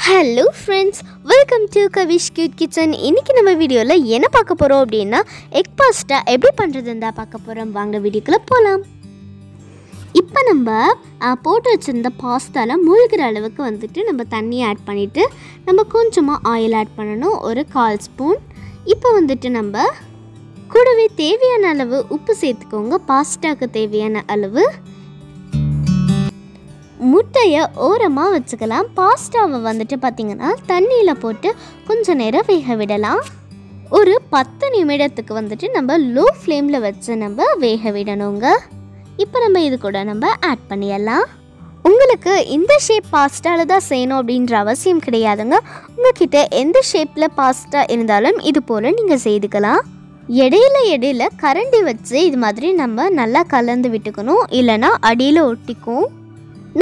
Hello friends, welcome to Kavish cute kitchen. இன்றைக்கி நம்ம வீடியோவில் என்ன பார்க்க போகிறோம் அப்படின்னா, எக் பாஸ்டா எப்படி பண்ணுறதுன்னு தான் பார்க்க போகிறோம். வாங்க வீடியோக்குள்ளே போகலாம். இப்போ நம்ம போட்டு வச்சுருந்த பாஸ்தாவில் மூழ்கிற அளவுக்கு நம்ம தண்ணியை ஆட் பண்ணிவிட்டு நம்ம கொஞ்சமாக ஆயில் ஆட் பண்ணணும், ஒரு 1/4 ஸ்பூன். இப்போ நம்ம கூடவே தேவையான அளவு உப்பு சேர்த்துக்கோங்க, பாஸ்டாவுக்கு தேவையான அளவு. முட்டையை ஓரமாக வச்சுக்கலாம். பாஸ்டாவை பார்த்திங்கன்னா தண்ணியில் போட்டு கொஞ்சம் நேரம் வேக விடலாம். ஒரு 10 நிமிடத்துக்கு நம்ம லோ ஃப்ளேமில் வச்சு நம்ம வேக விடணுங்க. இப்போ நம்ம இது கூட ஆட் பண்ணிடலாம். உங்களுக்கு இந்த ஷேப் பாஸ்டாவில் தான் செய்யணும் அப்படின்ற அவசியம் கிடையாதுங்க. உங்கள்கிட்ட எந்த ஷேப்பில் பாஸ்டா இருந்தாலும் இது போல் நீங்கள் செய்துக்கலாம். இடையில கரண்டி வச்சு இது மாதிரி நம்ம நல்லா கலந்து விட்டுக்கணும், இல்லைனா அடியில் ஒட்டிக்கும்.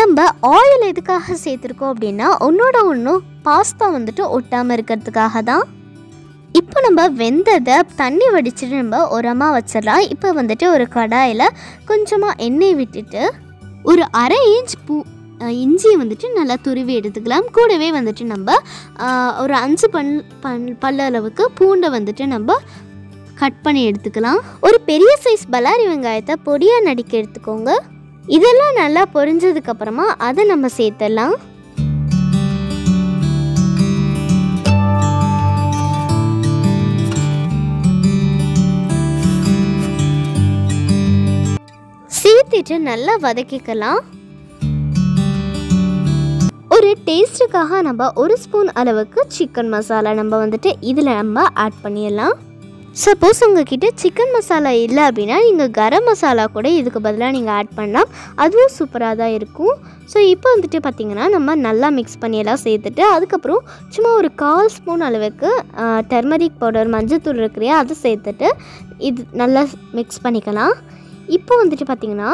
நம்ம ஆயில் எதுக்காக சேர்த்துருக்கோம் அப்படின்னா, ஒன்றோட ஒன்று பாஸ்தா ஒட்டாமல் இருக்கிறதுக்காக தான். இப்போ நம்ம வெந்ததை தண்ணி வடிச்சுட்டு நம்ம ஓரமாக வச்சிடலாம். இப்போ ஒரு கடாயில் கொஞ்சமாக எண்ணெய் விட்டுட்டு ஒரு 1/2 இன்ச் இஞ்சி நல்லா துருவி எடுத்துக்கலாம். கூடவே நம்ம ஒரு 5 பல் அளவுக்கு பூண்டை நம்ம கட் பண்ணி எடுத்துக்கலாம். ஒரு பெரிய சைஸ் பல்லாரி வெங்காயத்தை பொடியாக நறுக்கி எடுத்துக்கோங்க. இதெல்லாம் நல்லா பொரிஞ்சதுக்கப்புறமா அதை நம்ம சேர்த்துடலாம். சேர்த்துட்டு நல்லா வதக்கிக்கலாம். ஒரு டேஸ்ட்டுக்காக நம்ம 1 ஸ்பூன் அளவுக்கு சிக்கன் மசாலா இதில் ஆட் பண்ணிடலாம். சப்போஸ் உங்ககிட்ட சிக்கன் மசாலா இல்லை அப்படின்னா நீங்கள் கரம் மசாலா கூட இதுக்கு பதிலாக நீங்கள் ஆட் பண்ணலாம், அதுவும் சூப்பராக தான் இருக்கும். ஸோ இப்போ பார்த்திங்கன்னா நம்ம நல்லா மிக்ஸ் பண்ணியெல்லாம் சேர்த்துட்டு அதுக்கப்புறம் சும்மா ஒரு 1/4 ஸ்பூன் அளவுக்கு டர்மரிக் பவுடர், மஞ்சத்தூள் இருக்கிறையா, அதை சேர்த்துட்டு இது நல்லா மிக்ஸ் பண்ணிக்கலாம். இப்போ பார்த்திங்கன்னா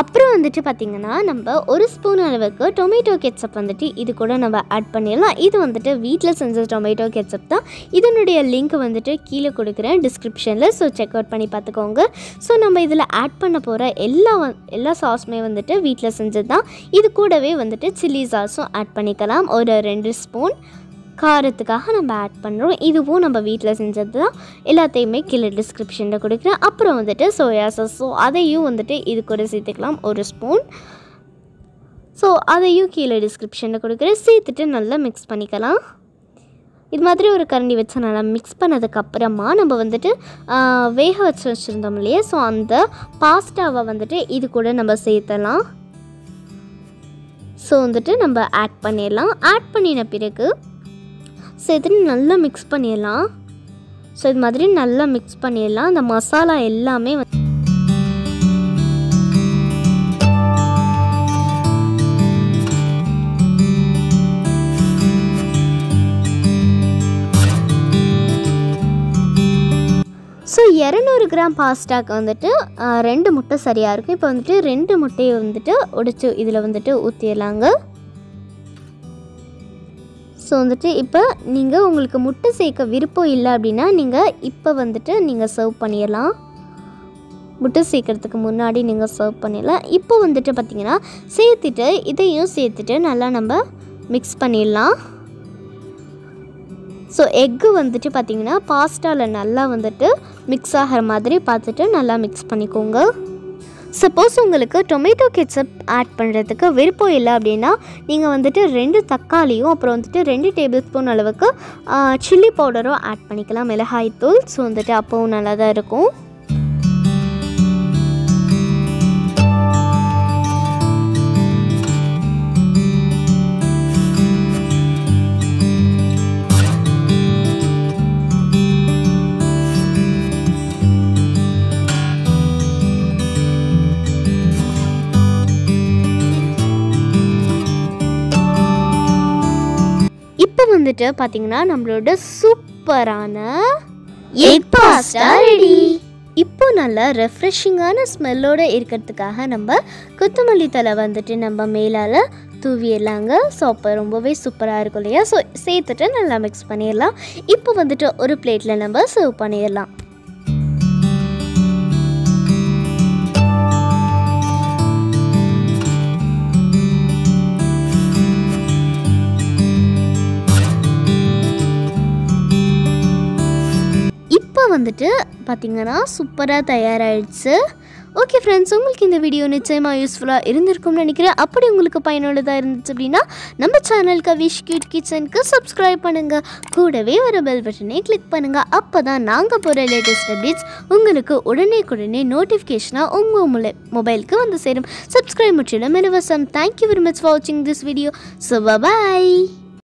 அப்புறம் பார்த்திங்கன்னா நம்ம 1 ஸ்பூன் அளவுக்கு டொமேட்டோ கெட்சப் இது கூட நம்ம ஆட் பண்ணிடலாம். இது வீட்டில் செஞ்ச டொமேட்டோ கெட்சப் தான். இதனுடைய லிங்க் கீழே கொடுக்குறேன் டிஸ்கிரிப்ஷனில். ஸோ செக் அவுட் பண்ணி பார்த்துக்கோங்க. ஸோ நம்ம இதில் ஆட் பண்ண போகிற எல்லா சாஸுமே வீட்டில் செஞ்சது தான். இது கூடவே சில்லி சாஸும் ஆட் பண்ணிக்கலாம், ஒரு 2 ஸ்பூன். காரத்துக்காக நம்ம ஆட் பண்ணுறோம். இதுவும் நம்ம வீட்டில் செஞ்சது தான். எல்லாத்தையுமே கீழே டிஸ்கிரிப்ஷனில் கொடுக்குறேன். அப்புறம் சோயா சாஸ், ஸோ அதையும் இது கூட சேர்த்துக்கலாம், 1 ஸ்பூன். ஸோ அதையும் கீழே டிஸ்கிரிப்ஷனில் கொடுக்குறேன். சேர்த்துட்டு நல்லா மிக்ஸ் பண்ணிக்கலாம். இது மாதிரி ஒரு கரண்டி வச்சு நல்லா மிக்ஸ் பண்ணதுக்கப்புறமா நம்ம வேக வச்சுருந்தோம் இல்லையா, ஸோ அந்த பாஸ்டாவை இது கூட நம்ம சேர்த்தலாம். ஸோ நம்ம ஆட் பண்ணிடலாம். ஆட் பண்ணின பிறகு சேர்த்துட்டு நல்லா மிக்ஸ் பண்ணிடலாம். ஸோ இது மாதிரி நல்லா மிக்ஸ் பண்ணிடலாம். அந்த மசாலா எல்லாமே ஸோ 200 கிராம் பாஸ்டாக்கு 2 முட்டை சரியாக இருக்கும். இப்போ 2 முட்டையை உடைச்சு இதில் ஊற்றிடலாங்க. ஸோ இப்போ நீங்கள் உங்களுக்கு முட்டை சேர்க்க விருப்பம் இல்லை அப்படின்னா நீங்கள் இப்போ நீங்கள் சர்வ் பண்ணிடலாம். முட்டை சேர்க்கறதுக்கு முன்னாடி நீங்கள் சர்வ் பண்ணிடலாம். இப்போ பார்த்திங்கன்னா சேர்த்துட்டு இதையும் சேர்த்துட்டு நல்லா நம்ம மிக்ஸ் பண்ணிடலாம். ஸோ எக்கு பார்த்திங்கன்னா பாஸ்டாவில் நல்லா மிக்ஸ் ஆகிற மாதிரி பார்த்துட்டு நல்லா மிக்ஸ் பண்ணிக்கோங்க. சப்போஸ் உங்களுக்கு டொமேட்டோ கெட்சப் ஆட் பண்ணுறதுக்கு விருப்பம் இல்லை அப்படின்னா நீங்கள் 2 தக்காளியும் அப்புறம் 2 டேபிள் ஸ்பூன் அளவுக்கு சில்லி பவுடரும் ஆட் பண்ணிக்கலாம், மிளகாய் தூள். ஸோ அப்போவும் நல்லா தான் இருக்கும். பார்த்தீங்கன்னா நம்மளோட சூப்பரான எக் பாஸ்டா ரெடி. இப்போ நல்லா ரெஃப்ரெஷிங்கான ஸ்மெல்லோடு இருக்கிறதுக்காக நம்ம கொத்தமல்லி தலை நம்ம மேலால் தூவிடலாங்க. ஸோ அப்போ ரொம்பவே சூப்பராக இருக்கும் இல்லையா. ஸோ சேர்த்துட்டு நல்லா மிக்ஸ் பண்ணிடலாம். இப்போ ஒரு பிளேட்டில் நம்ம சர்வ் பண்ணிடலாம். வந்துட்டு பார்த்திங்கன்னா சூப்பராக தயாராகிடுச்சு. ஓகே ஃப்ரெண்ட்ஸ், உங்களுக்கு இந்த வீடியோ நிச்சயமாக யூஸ்ஃபுல்லாக இருந்திருக்கும்னு நினைக்கிறேன். அப்படி உங்களுக்கு பயனுள்ளதாக இருந்துச்சு அப்படின்னா நம்ம சேனல் கவிஷ் கியூட் கிச்சனுக்கு சப்ஸ்கிரைப் பண்ணுங்கள். கூடவே ஒரு பெல் பட்டனை கிளிக் பண்ணுங்கள். அப்போ தான் நாங்கள் போகிற லேட்டஸ்ட் அப்டேட்ஸ் உங்களுக்கு உடனே நோட்டிஃபிகேஷனாக உங்கள் மொபைலுக்கு வந்து சேரும். சப்ஸ்கிரைப் முற்றிலும் இலவசம். தேங்க்யூ வெரி மச் ஃபார் வாட்சிங் திஸ் வீடியோ. So by.